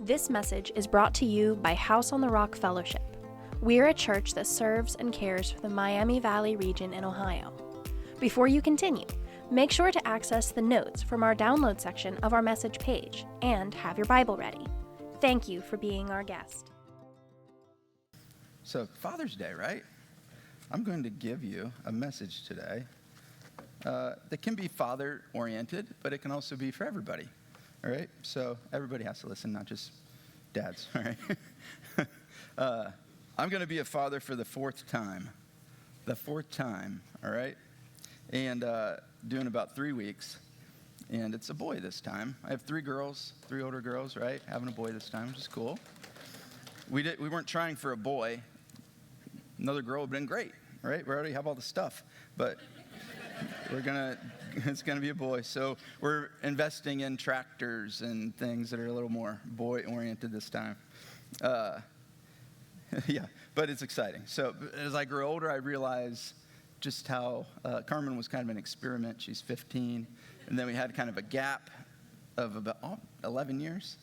This message is brought to you by House on the Rock Fellowship. We're a church that serves and cares for the Miami Valley region in Ohio. Before you continue, make sure to access the notes from our download section of our message page and have your Bible ready. Thank you for being our guest. So, Father's Day, right? I'm going to give you a message today that can be father-oriented, but it can also be for everybody, all right? So, everybody has to listen, not just dads, all right? I'm going to be a father for the fourth time, all right? And doing about 3 weeks, and it's a boy this time. I have 3 girls, 3 older girls, right? Having a boy this time, which is cool. We weren't trying for a boy. Another girl would have been great, right? We already have all the stuff, but it's gonna be a boy. So we're investing in tractors and things that are a little more boy-oriented this time. Yeah, but it's exciting. So as I grow older, I realize just how Carmen was kind of an experiment. She's 15, and then we had kind of a gap of about 11 years,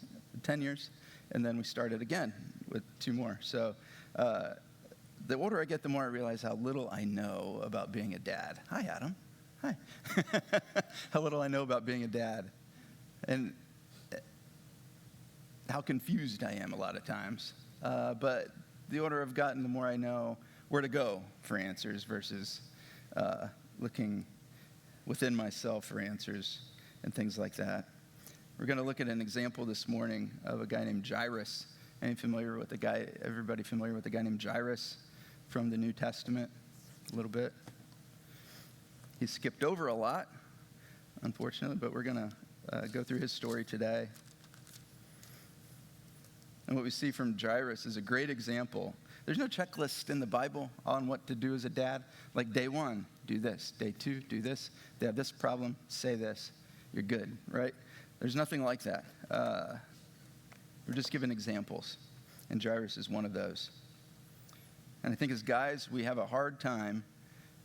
10 years, and then we started again with 2 more. So the older I get, the more I realize how little I know about being a dad. Hi, Adam. Hi. How little I know about being a dad, and how confused I am a lot of times. But the older I've gotten, the more I know where to go for answers versus looking within myself for answers and things like that. We're going to look at an example this morning of a guy named Jairus. Everybody familiar with the guy named Jairus from the New Testament a little bit? He's skipped over a lot, unfortunately, but we're going to go through his story today. And what we see from Jairus is a great example. There's no checklist in the Bible on what to do as a dad. Like day 1, do this. Day 2, do this. They have this problem, say this. You're good, right? There's nothing like that. We're just given examples, and Jairus is one of those. And I think as guys, we have a hard time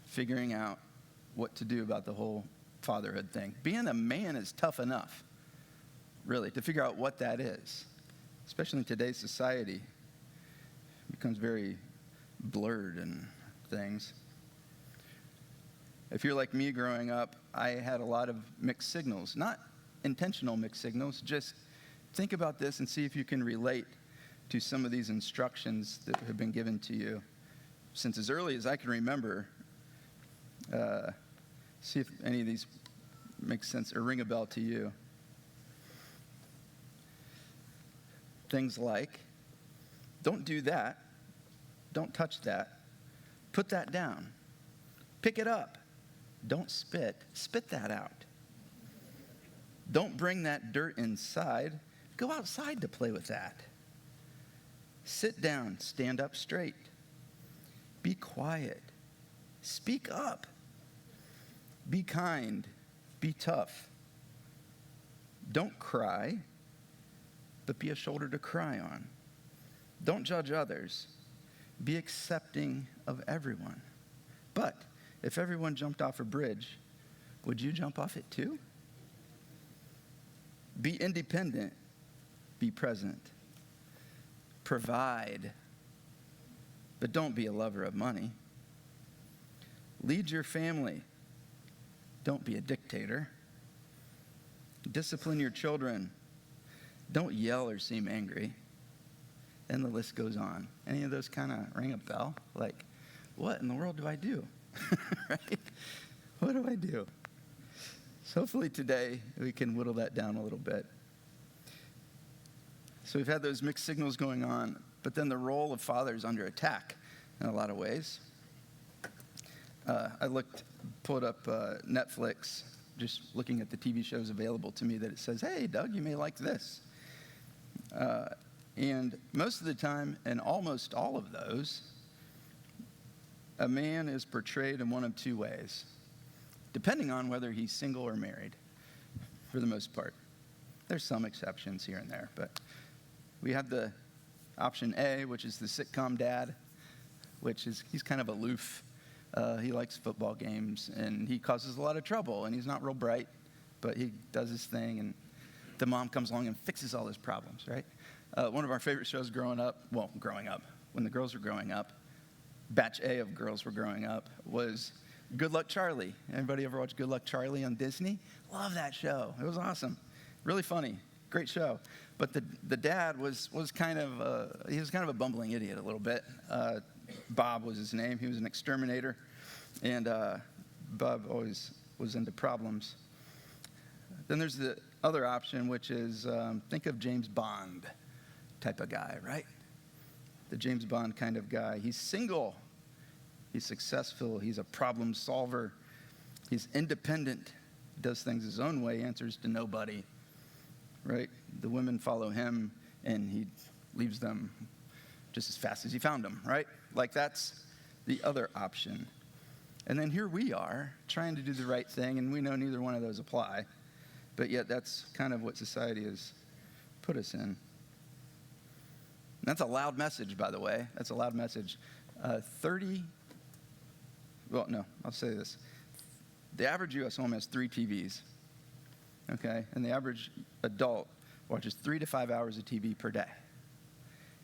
figuring out what to do about the whole fatherhood thing. Being a man is tough enough, really, to figure out what that is. Especially in today's society, it becomes very blurred and things. If you're like me growing up, I had a lot of mixed signals. Not intentional mixed signals, just think about this and see if you can relate to some of these instructions that have been given to you since as early as I can remember. See if any of these make sense or ring a bell to you. Things like, don't do that, don't touch that, put that down, pick it up, don't spit that out. Don't bring that dirt inside, go outside to play with that. Sit down, stand up straight, be quiet, speak up, be kind, be tough, don't cry, but be a shoulder to cry on. Don't judge others. Be accepting of everyone. But if everyone jumped off a bridge, would you jump off it too? Be independent. Be present. Provide. But don't be a lover of money. Lead your family. Don't be a dictator. Discipline your children. Don't yell or seem angry. And the list goes on. Any of those kind of ring a bell? Like, what in the world do I do? Right? What do I do? So hopefully today we can whittle that down a little bit. So we've had those mixed signals going on, but then the role of father is under attack in a lot of ways. I pulled up Netflix, just looking at the TV shows available to me, that it says, hey, Doug, you may like this. And most of the time, and almost all of those, a man is portrayed in one of 2 ways, depending on whether he's single or married, for the most part. There's some exceptions here and there, but we have the option A, which is the sitcom dad, he's kind of aloof. He likes football games, and he causes a lot of trouble, and he's not real bright, but he does his thing, and the mom comes along and fixes all his problems, right? One of our favorite shows growing up, when the girls were growing up, batch A of girls were growing up, was Good Luck Charlie. Anybody ever watch Good Luck Charlie on Disney? Love that show. It was awesome. Really funny. Great show. But the dad was kind of a bumbling idiot a little bit. Bob was his name. He was an exterminator. And Bob always was into problems. Then there's the other option, which is think of James Bond type of guy, right? The James Bond kind of guy. He's single. He's successful. He's a problem solver. He's independent. Does things his own way, answers to nobody, right? The women follow him, and he leaves them just as fast as he found them, right? Like, that's the other option. And then here we are, trying to do the right thing, and we know neither one of those apply. But yet that's kind of what society has put us in. And that's a loud message, by the way. That's a loud message. I'll say this. The average U.S. home has 3 TVs, okay? And the average adult watches 3 to 5 hours of TV per day.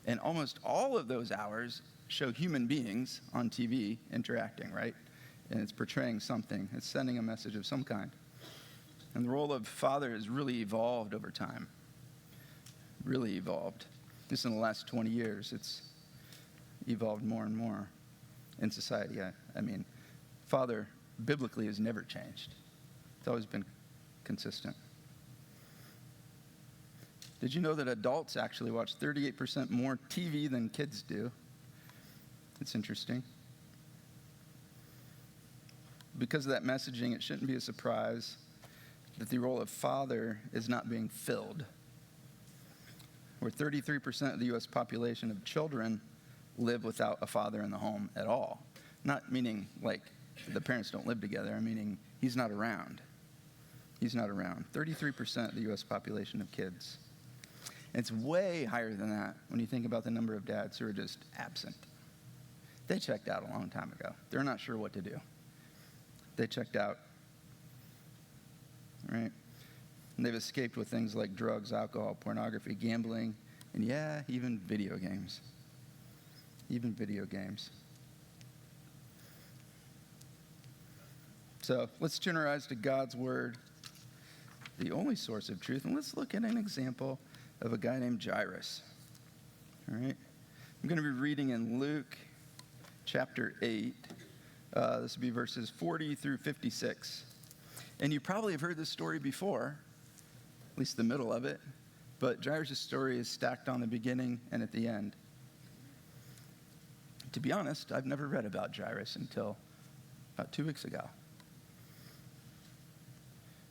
And almost all of those hours show human beings on TV interacting, right? And it's portraying something. It's sending a message of some kind. And the role of father has really evolved over time. Really evolved. Just in the last 20 years, it's evolved more and more in society. I mean, father biblically has never changed. It's always been consistent. Did you know that adults actually watch 38% more TV than kids do? It's interesting. Because of that messaging, it shouldn't be a surprise that the role of father is not being filled. Where 33% of the U.S. population of children live without a father in the home at all. Not meaning like the parents don't live together. I'm meaning he's not around. He's not around. 33% of the U.S. population of kids. And it's way higher than that when you think about the number of dads who are just absent. They checked out a long time ago. They're not sure what to do. They checked out, right? And they've escaped with things like drugs, alcohol, pornography, gambling, and yeah, even video games. Even video games. So let's generalize to God's word, the only source of truth, and let's look at an example of a guy named Jairus. All right? I'm going to be reading in Luke chapter 8. This will be verses 40 through 56. And you probably have heard this story before, at least the middle of it, but Jairus' story is stacked on the beginning and at the end. To be honest, I've never read about Jairus until about 2 weeks ago.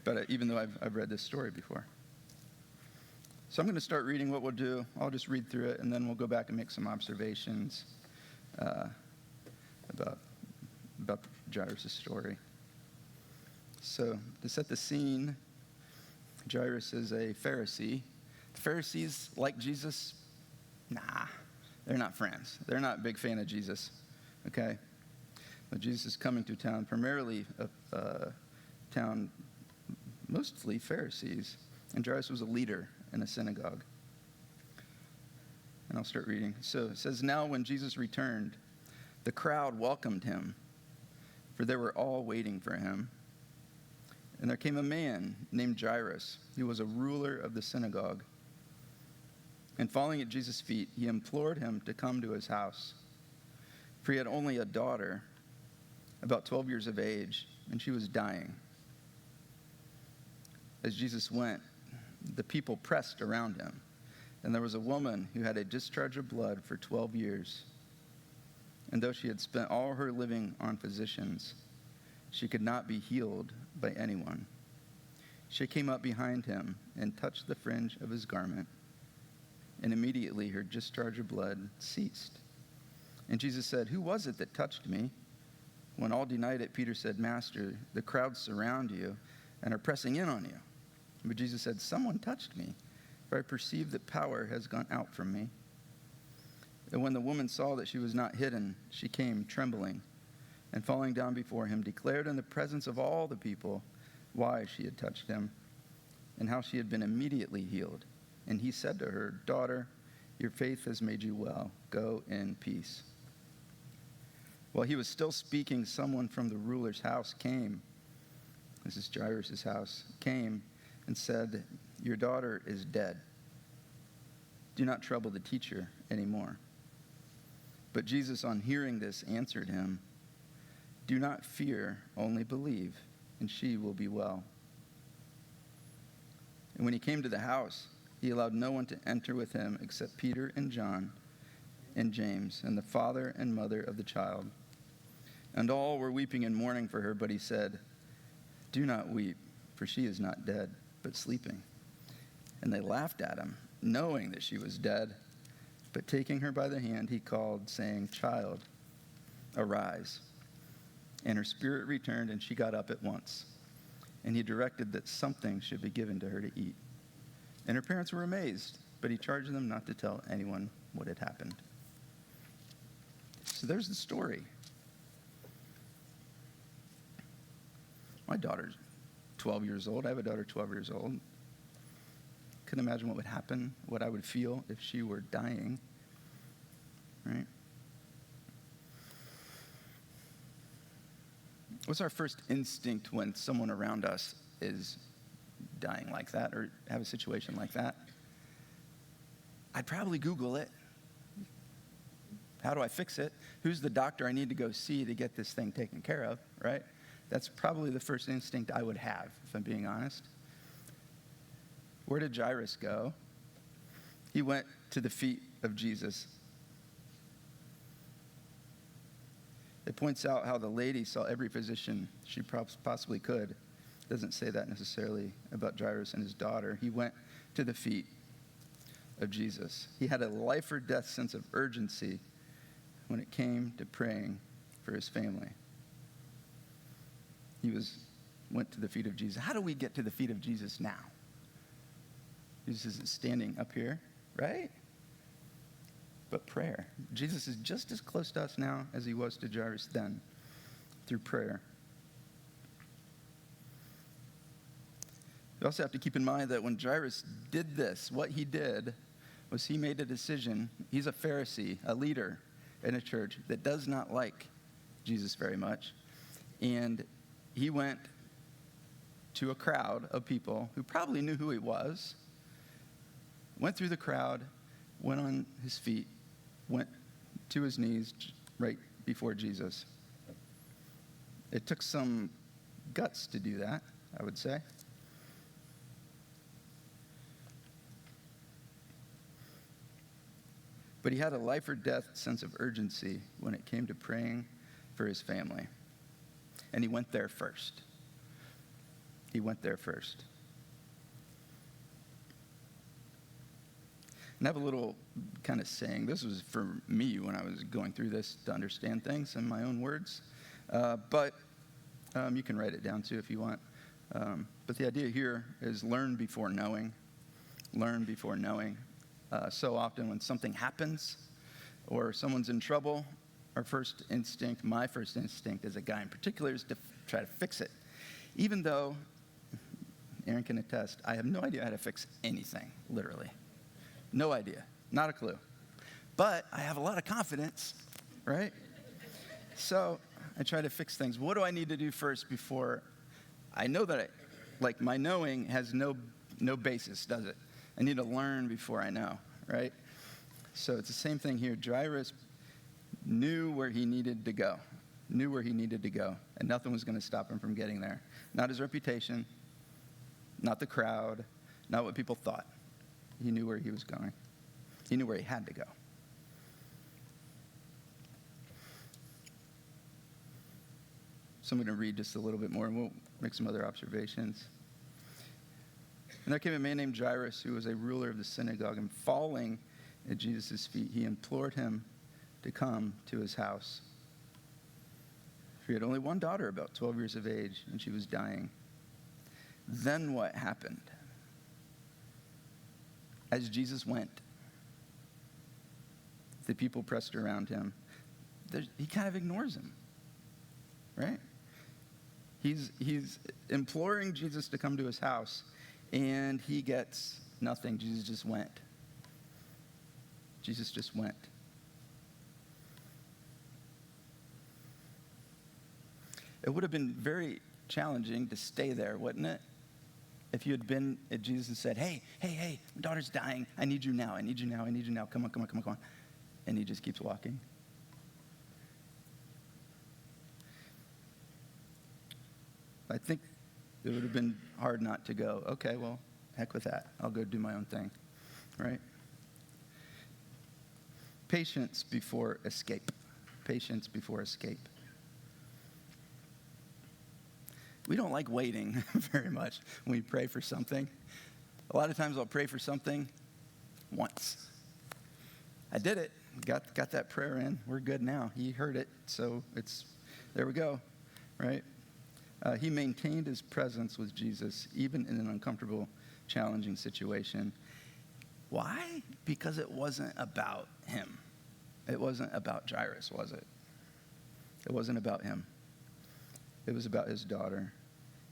But even though I've read this story before. So I'm going to start reading. What we'll do, I'll just read through it, and then we'll go back and make some observations about Jairus' story. So to set the scene, Jairus is a Pharisee. The Pharisees like Jesus? Nah, they're not friends. They're not a big fan of Jesus, okay? But Jesus is coming to town, primarily a town mostly Pharisees. And Jairus was a leader in a synagogue. And I'll start reading. So it says, "Now when Jesus returned, the crowd welcomed him, for they were all waiting for him. And there came a man named Jairus, who was a ruler of the synagogue. And falling at Jesus' feet, he implored him to come to his house. For he had only a daughter, about 12 years of age, and she was dying. As Jesus went, the people pressed around him, and there was a woman who had a discharge of blood for 12 years. And though she had spent all her living on physicians, she could not be healed by anyone. She came up behind him and touched the fringe of his garment, and immediately her discharge of blood ceased. And Jesus said, 'Who was it that touched me?' When all denied it, Peter said, 'Master, the crowds surround you and are pressing in on you.' But Jesus said, 'Someone touched me, for I perceive that power has gone out from me.' And when the woman saw that she was not hidden, she came trembling, and falling down before him, declared in the presence of all the people why she had touched him, and how she had been immediately healed. And he said to her, "Daughter, your faith has made you well. Go in peace." While he was still speaking, someone from the ruler's house came. This is Jairus' house. Came and said, "Your daughter is dead. Do not trouble the teacher anymore." But Jesus, on hearing this, answered him, "Do not fear, only believe, and she will be well." And when he came to the house, he allowed no one to enter with him except Peter and John and James and the father and mother of the child. And all were weeping and mourning for her, but he said, "Do not weep, for she is not dead, but sleeping." And they laughed at him, knowing that she was dead. But taking her by the hand, he called, saying, "Child, arise." And her spirit returned, and she got up at once. And he directed that something should be given to her to eat. And her parents were amazed, but he charged them not to tell anyone what had happened. So there's the story. My daughter's 12 years old. I have a daughter 12 years old. Couldn't imagine what would happen, what I would feel if she were dying, right? What's our first instinct when someone around us is dying like that or have a situation like that? I'd probably Google it. How do I fix it? Who's the doctor I need to go see to get this thing taken care of, right? That's probably the first instinct I would have, if I'm being honest. Where did Jairus go? He went to the feet of Jesus. It points out how the lady saw every physician she possibly could. It doesn't say that necessarily about Jairus and his daughter. He went to the feet of Jesus. He had a life or death sense of urgency when it came to praying for his family. He went to the feet of Jesus. How do we get to the feet of Jesus now? Jesus isn't standing up here, right? But prayer. Jesus is just as close to us now as he was to Jairus then, through prayer. You also have to keep in mind that when Jairus did this, what he did was he made a decision. He's a Pharisee, a leader in a church that does not like Jesus very much. And he went to a crowd of people who probably knew who he was, went through the crowd, went on his feet, went to his knees right before Jesus. It took some guts to do that, I would say. But he had a life or death sense of urgency when it came to praying for his family. And he went there first. He went there first. And I have a little kind of saying. This was for me when I was going through this to understand things in my own words. But you can write it down too if you want. But the idea here is learn before knowing. Learn before knowing. So often when something happens or someone's in trouble, my first instinct as a guy in particular is to try to fix it. Even though, Aaron can attest, I have no idea how to fix anything, literally. No idea, not a clue. But I have a lot of confidence, right? So I try to fix things. What do I need to do first before I know that my knowing has no basis, does it? I need to learn before I know, right? So it's the same thing here. Jairus knew where he needed to go, and nothing was going to stop him from getting there. Not his reputation, not the crowd, not what people thought. He knew where he was going. He knew where he had to go. So I'm going to read just a little bit more, and we'll make some other observations. And there came a man named Jairus, who was a ruler of the synagogue, and falling at Jesus' feet, he implored him to come to his house. For he had only one daughter, about 12 years of age, and she was dying. Then what happened? As Jesus went, the people pressed around him. He kind of ignores him, right? He's imploring Jesus to come to his house, and he gets nothing. Jesus just went. Jesus just went. It would have been very challenging to stay there, wouldn't it? If you had been at Jesus and said, hey, my daughter's dying. I need you now. I need you now. I need you now. Come on. And he just keeps walking. I think it would have been hard not to go, okay, well, heck with that. I'll go do my own thing, right? Patience before escape. Patience before escape. We don't like waiting very much when we pray for something. A lot of times I'll pray for something once. I did it. Got that prayer in. We're good now. He heard it, so there we go, right? He maintained his presence with Jesus, even in an uncomfortable, challenging situation. Why? Because it wasn't about him. It wasn't about Jairus, was it? It wasn't about him. It was about his daughter.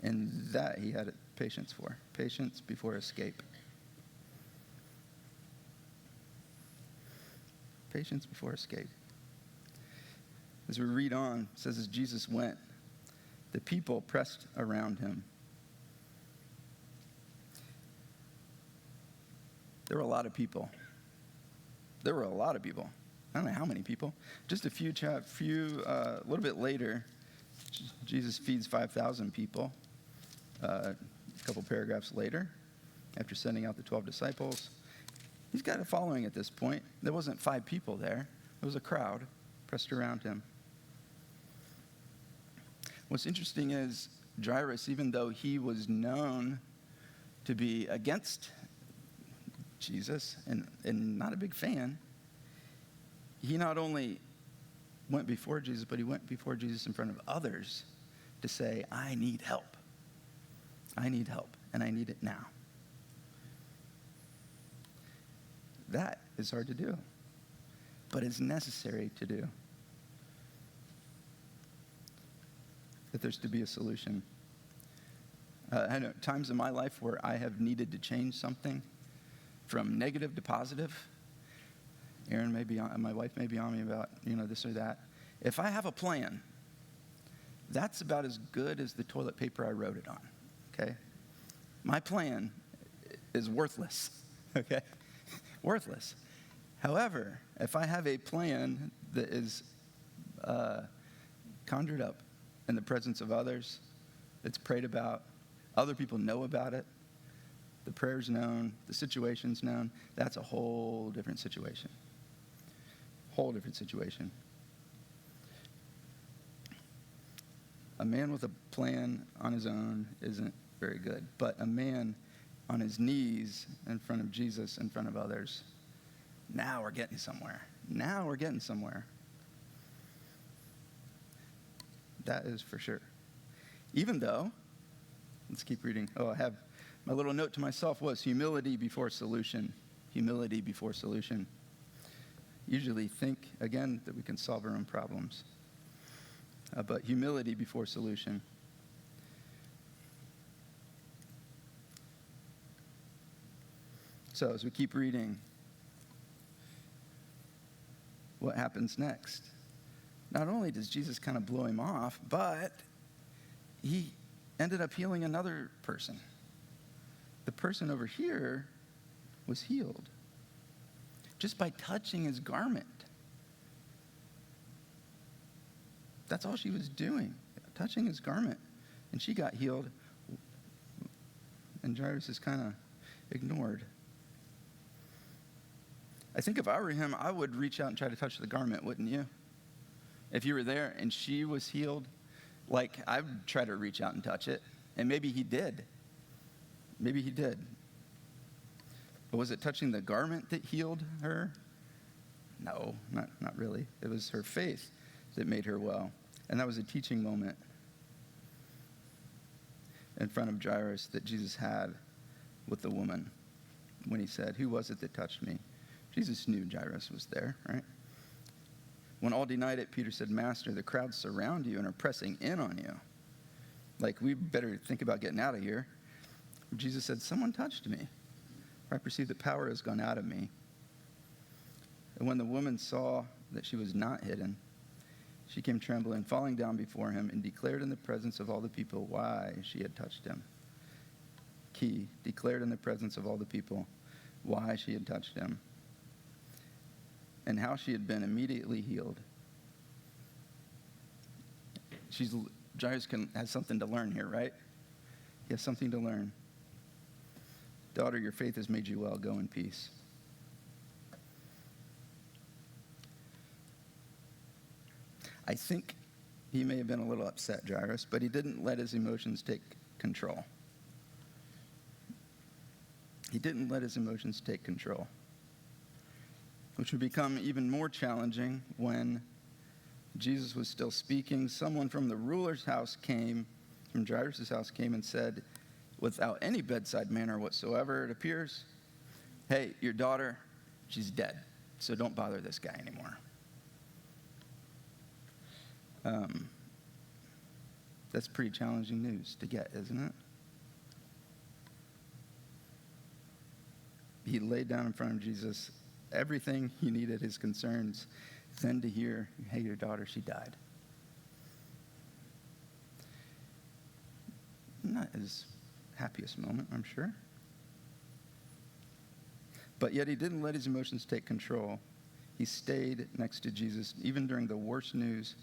And that he had patience for. Patience before escape. Patience before escape. As we read on, it says, as Jesus went, the people pressed around him. There were a lot of people. I don't know how many people. Just a little bit later, Jesus feeds 5,000 people. A couple paragraphs later, after sending out the 12 disciples, he's got a following at this point. There wasn't 5 people there. It was a crowd pressed around him. What's interesting is Jairus, even though he was known to be against Jesus and not a big fan, he not only went before Jesus, but he went before Jesus in front of others to say, I need help. I need help, and I need it now. That is hard to do, but it's necessary to do. That there's to be a solution. I know times in my life where I have needed to change something from negative to positive. Erin may be on, my wife may be on me about, this or that. If I have a plan, that's about as good as the toilet paper I wrote it on, okay? My plan is worthless, okay? Worthless. However, if I have a plan that is conjured up in the presence of others, it's prayed about, other people know about it, the prayer's known, the situation's known, that's a whole different situation. Whole different situation. A man with a plan on his own isn't very good, but a man on his knees in front of Jesus, in front of others, now we're getting somewhere. That is for sure. Even though, let's keep reading. I have my little note to myself was humility before solution. Humility before solution. Usually think, again, that we can solve our own problems. But humility before solution. So as we keep reading, what happens next? Not only does Jesus kind of blow him off, but he ended up healing another person. The person over here was healed just by touching his garment. That's all she was doing, touching his garment. And she got healed. And Jairus is kind of ignored. I think if I were him, I would reach out and try to touch the garment, wouldn't you? If you were there and she was healed, I would try to reach out and touch it. And maybe he did. But was it touching the garment that healed her? No, not really. It was her faith that made her well. And that was a teaching moment in front of Jairus that Jesus had with the woman when he said, "Who was it that touched me?" Jesus knew Jairus was there, right? When all denied it, Peter said, "Master, the crowds surround you and are pressing in on you. We better think about getting out of here." Jesus said, "Someone touched me, for I perceive that power has gone out of me." And when the woman saw that she was not hidden, she came trembling, falling down before him, and declared in the presence of all the people why she had touched him. Key, declared in the presence of all the people why she had touched him, and how she had been immediately healed. Jairus has something to learn here, right? He has something to learn. "Daughter, your faith has made you well. Go in peace." I think he may have been a little upset, Jairus, but he didn't let his emotions take control. He didn't let his emotions take control, which would become even more challenging when Jesus was still speaking. Someone from the ruler's house came, from Jairus' house came and said, without any bedside manner whatsoever, it appears, "Hey, your daughter, she's dead, so don't bother this guy anymore." That's pretty challenging news to get, isn't it? He laid down in front of Jesus everything he needed, his concerns, then to hear, "Hey, your daughter, she died." Not his happiest moment, I'm sure. But yet he didn't let his emotions take control. He stayed next to Jesus, even during the worst news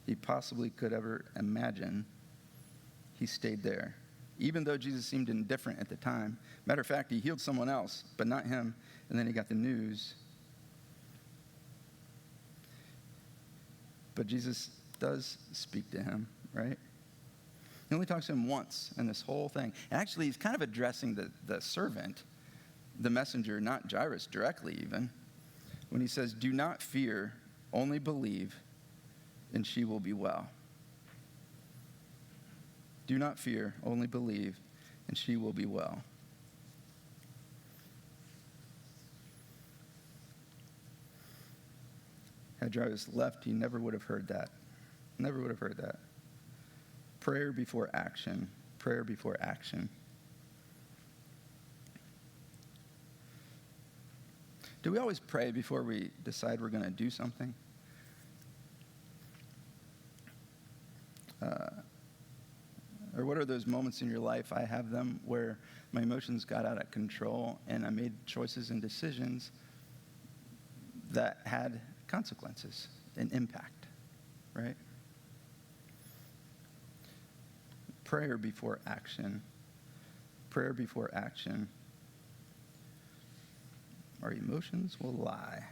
he possibly could ever imagine. He stayed there, even though Jesus seemed indifferent at the time. Matter of fact, he healed someone else, but not him, and then he got the news. But Jesus does speak to him, right? He only talks to him once in this whole thing. And actually, he's kind of addressing the servant, the messenger, not Jairus directly even, when he says, "Do not fear, only believe, and she will be well." Do not fear, only believe, and she will be well. Had Jairus left, he never would have heard that. Never would have heard that. Prayer before action. Prayer before action. Do we always pray before we decide we're going to do something? Or what are those moments in your life? I have them where my emotions got out of control and I made choices and decisions that had consequences and impact, right? Prayer before action. Prayer before action. Our emotions will lie.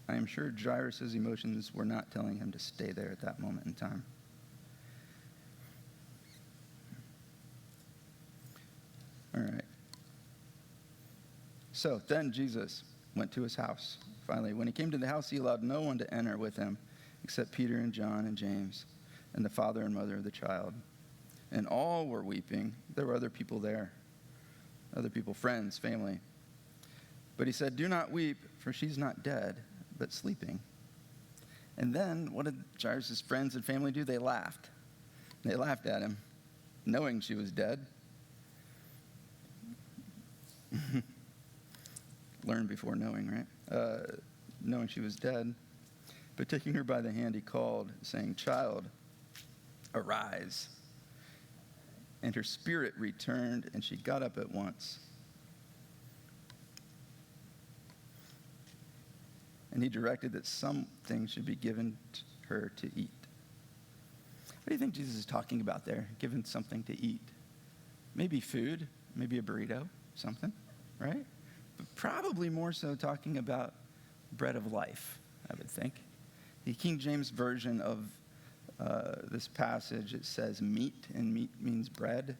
I am sure Jairus' emotions were not telling him to stay there at that moment in time. All right. So then Jesus went to his house. Finally, when he came to the house, he allowed no one to enter with him except Peter and John and James and the father and mother of the child. And all were weeping. There were other people there, other people, friends, family. But he said, "Do not weep, for she's not dead, but sleeping." And then what did Jairus' friends and family do? They laughed. They laughed at him, knowing she was dead. Learn before knowing, right? Knowing she was dead. But taking her by the hand, he called, saying, "Child, arise." And her spirit returned, and she got up at once. And he directed that something should be given to her to eat. What do you think Jesus is talking about there? Given something to eat? Maybe food, maybe a burrito, something, right? But probably more so talking about bread of life, I would think. The King James Version of this passage, it says meat, and meat means bread.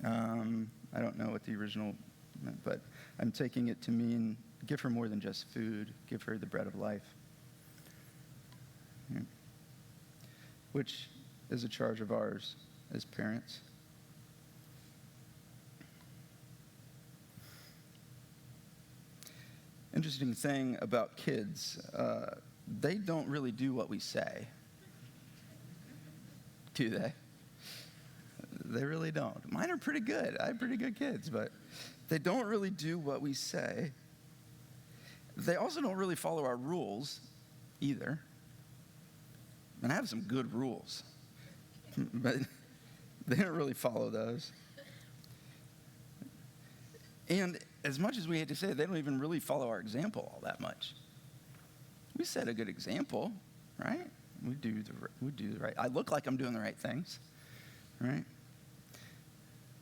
I don't know what the original meant, but I'm taking it to mean give her more than just food, give her the bread of life. Yeah. Which is a charge of ours as parents. Interesting thing about kids, they don't really do what we say, do they? They really don't. Mine are pretty good. I have pretty good kids, but they don't really do what we say. They also don't really follow our rules either. And I have some good rules, but they don't really follow those. And as much as we hate to say it, they don't even really follow our example all that much. We set a good example, right? We do the right. I look like I'm doing the right things, right?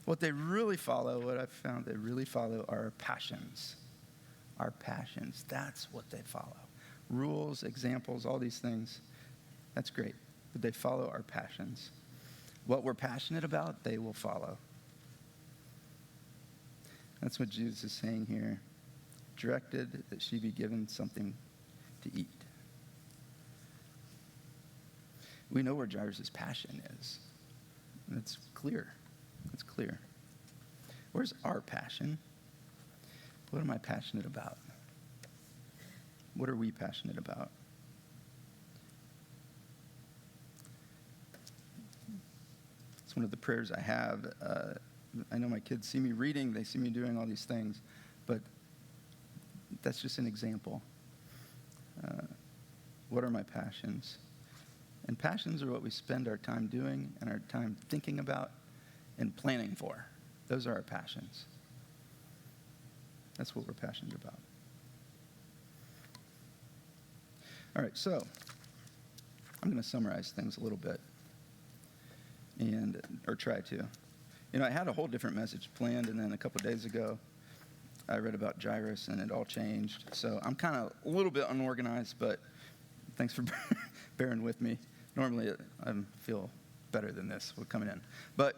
What they really follow, what I've found they really follow are our passions. Our passions, that's what they follow. Rules, examples, all these things, that's great. But they follow our passions. What we're passionate about, they will follow. That's what Jesus is saying here. Directed that she be given something to eat. We know where Jairus' passion is. It's clear. It's clear. Where's our passion? What am I passionate about? What are we passionate about? It's one of the prayers I have. I know my kids see me reading, they see me doing all these things, but that's just an example. What are my passions? And passions are what we spend our time doing and our time thinking about and planning for. Those are our passions. That's what we're passionate about. All right, so I'm going to summarize things a little bit, or try to. I had a whole different message planned, and then a couple days ago, I read about Jairus, and it all changed. So I'm kind of a little bit unorganized, but thanks for bearing with me. Normally, I feel better than this with coming in. But,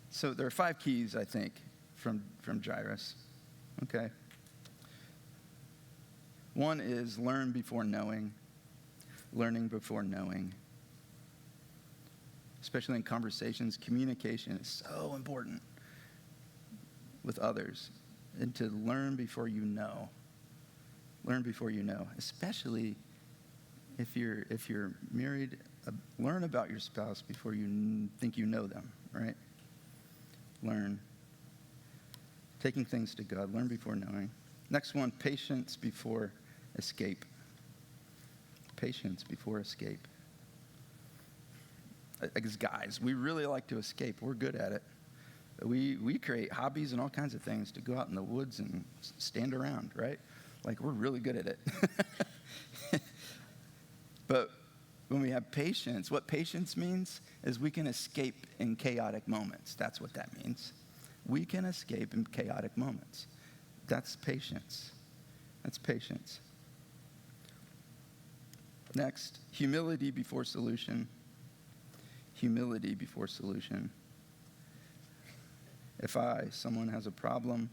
so there are 5 keys, I think, from Jairus. Okay? 1 is learn before knowing. Learning before knowing. Especially in conversations, communication is so important with others. And to learn before you know. Learn before you know. Especially if you're married, learn about your spouse before you think you know them, right? Learn. Taking things to God. Learn before knowing. Next one, patience before escape. Patience before escape. As guys, we really like to escape. We're good at it. We create hobbies and all kinds of things to go out in the woods and stand around, right? Like, we're really good at it. But when we have patience, what patience means is we can escape in chaotic moments. That's what that means. We can escape in chaotic moments. That's patience. That's patience. Next, humility before solution. Humility before solution. If someone has a problem,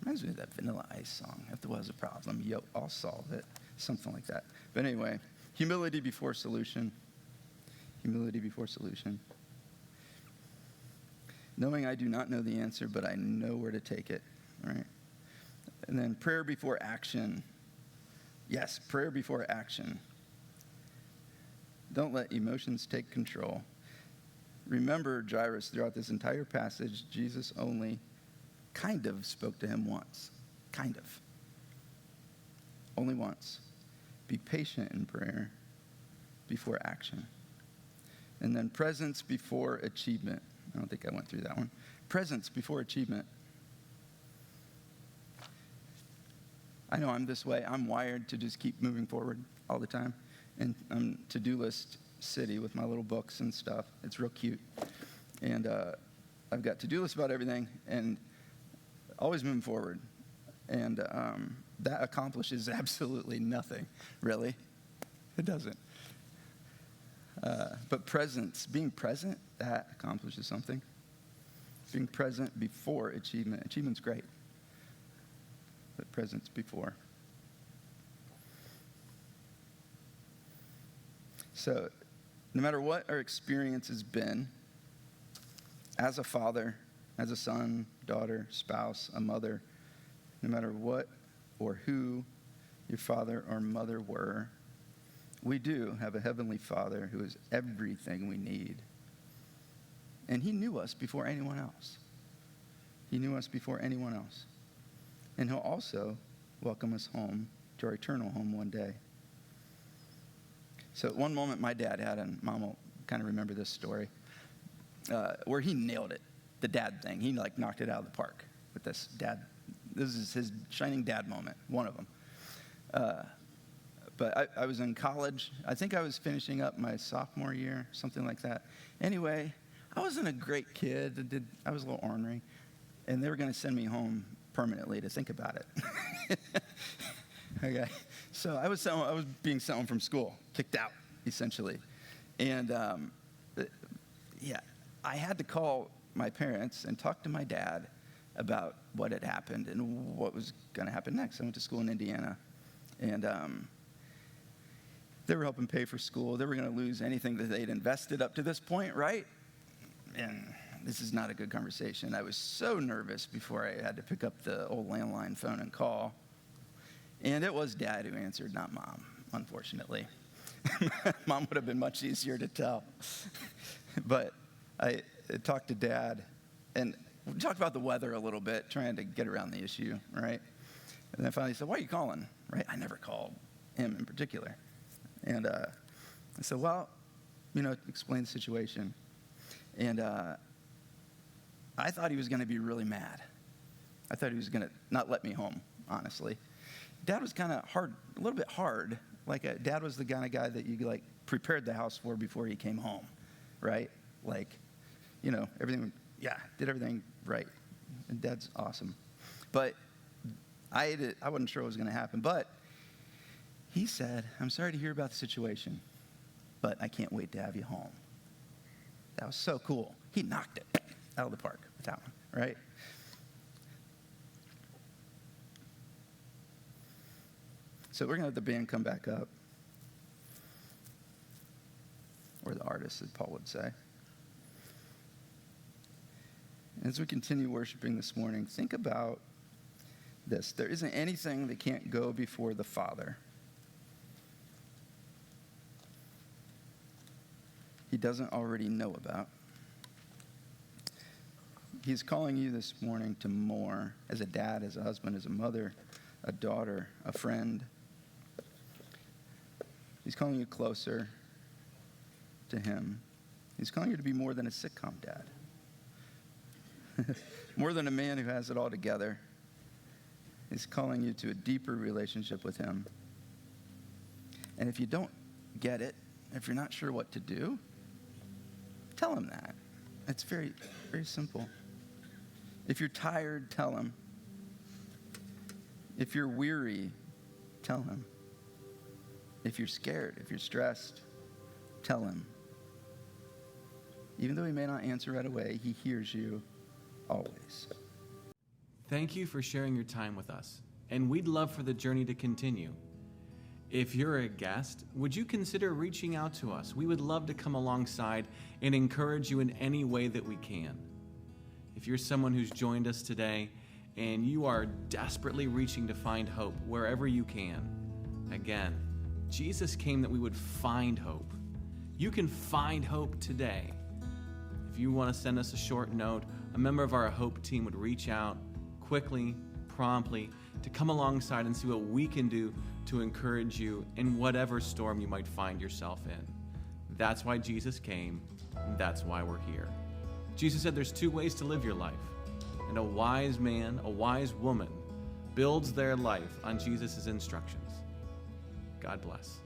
reminds me of that Vanilla Ice song. If there was a problem, I'll solve it. Something like that. But anyway, humility before solution. Humility before solution. Knowing I do not know the answer, but I know where to take it. Right? And then prayer before action. Yes, prayer before action. Don't let emotions take control. Remember, Jairus, throughout this entire passage, Jesus only kind of spoke to him once. Kind of. Only once. Be patient in prayer before action. And then presence before achievement. I don't think I went through that one. Presence before achievement. I know I'm this way. I'm wired to just keep moving forward all the time. And I'm to-do list city with my little books and stuff. It's real cute. And I've got to-do lists about everything and always moving forward. And that accomplishes absolutely nothing, really. It doesn't. But presence, being present, that accomplishes something. Being present before achievement. Achievement's great. But presence before. So, no matter what our experience has been, as a father, as a son, daughter, spouse, a mother, no matter what or who your father or mother were, we do have a Heavenly Father who is everything we need. And he knew us before anyone else. He knew us before anyone else. And he'll also welcome us home to our eternal home one day. So at one moment my dad had, and Mom will kind of remember this story, where he nailed it, the dad thing. He knocked it out of the park with this dad. This is his shining dad moment, one of them. But I was in college. I think I was finishing up my sophomore year, something like that. Anyway, I wasn't a great kid. I was a little ornery. And they were going to send me home permanently to think about it. Okay. So I was being sent home from school, kicked out, essentially. And, I had to call my parents and talk to my dad about what had happened and what was going to happen next. I went to school in Indiana. And they were helping pay for school. They were going to lose anything that they'd invested up to this point, right? And this is not a good conversation. I was so nervous before I had to pick up the old landline phone and call. And it was Dad who answered, not Mom, unfortunately. Mom would have been much easier to tell. But I talked to Dad, and we talked about the weather a little bit, trying to get around the issue, right? And then finally said, why are you calling, right? I never called him in particular. And I said, well, explain the situation. And I thought he was going to be really mad. I thought he was going to not let me home, honestly. Dad was kind of hard, a little bit hard. Dad was the kind of guy that you prepared the house for before he came home, right? Everything, did everything right. And Dad's awesome. But I wasn't sure what was going to happen. But he said, I'm sorry to hear about the situation, but I can't wait to have you home. That was so cool. He knocked it out of the park with that one, right? So we're going to have the band come back up. Or the artist, as Paul would say. As we continue worshiping this morning, think about this. There isn't anything that can't go before the Father. He doesn't already know about. He's calling you this morning to more, as a dad, as a husband, as a mother, a daughter, a friend. He's calling you closer to him. He's calling you to be more than a sitcom dad. More than a man who has it all together. He's calling you to a deeper relationship with him. And if you don't get it, if you're not sure what to do, tell him that. It's very, very simple. If you're tired, tell him. If you're weary, tell him. If you're scared, if you're stressed, tell him. Even though he may not answer right away, he hears you always. Thank you for sharing your time with us, and we'd love for the journey to continue. If you're a guest, would you consider reaching out to us? We would love to come alongside and encourage you in any way that we can. If you're someone who's joined us today and you are desperately reaching to find hope wherever you can, again, Jesus came that we would find hope. You can find hope today. If you want to send us a short note, a member of our Hope team would reach out quickly, promptly, to come alongside and see what we can do to encourage you in whatever storm you might find yourself in. That's why Jesus came, and that's why we're here. Jesus said there's two ways to live your life, and a wise man, a wise woman, builds their life on Jesus' instructions. God bless.